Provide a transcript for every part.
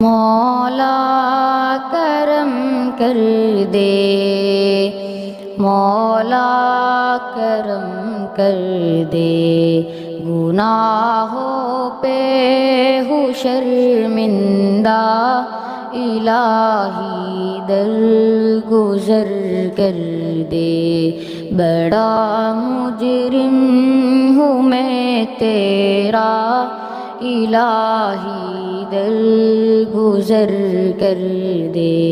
مولا کرم کر دے، مولا کرم کر دے، گناہوں پہ ہوں شرمندہ، الہی درگزر کر دے، بڑا مجرم ہوں میں تیرا، الہی درگزر کر دے،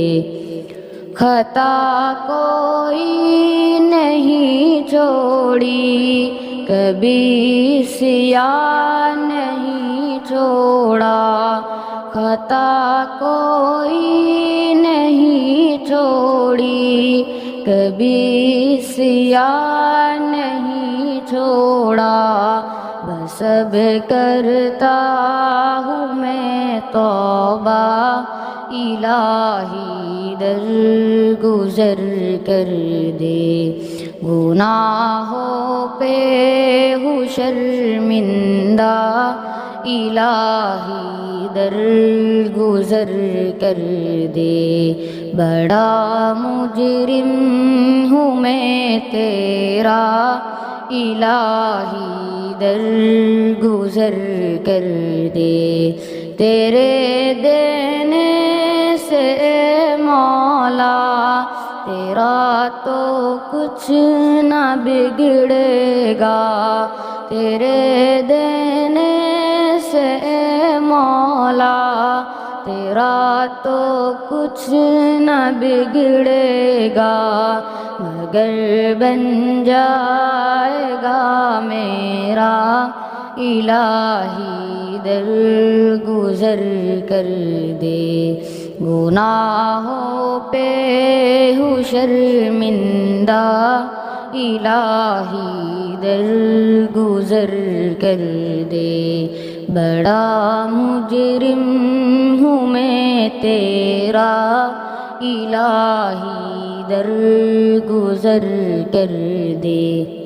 خطا کوئی نہیں چھوڑی، کبھی سیاہ نہیں چھوڑا، خطا کوئی نہیں چھوڑی، کبھی سیاہ نہیں چھوڑا، بس اب کرتا ہوں میں توبہ، الہی درگزر کر دے، گناہوں پہ ہوں شرمندہ، الہی درگزر کر دے، بڑا مجرم ہوں میں تیرا، الہی درگزر کر دے، تیرے دینے سے مولا تیرا تو کچھ نہ بگڑے گا، تیرے دینے سے مولا تیرا تو کچھ نہ بگڑے گا، مگر بن جائے گا میرا، الہی درگزر کر دے، گناہوں پہ ہوں شرمندہ، الہی درگزر کر دے، بڑا مجرم ہوں میں تیرا، الہی درگزر کر دے۔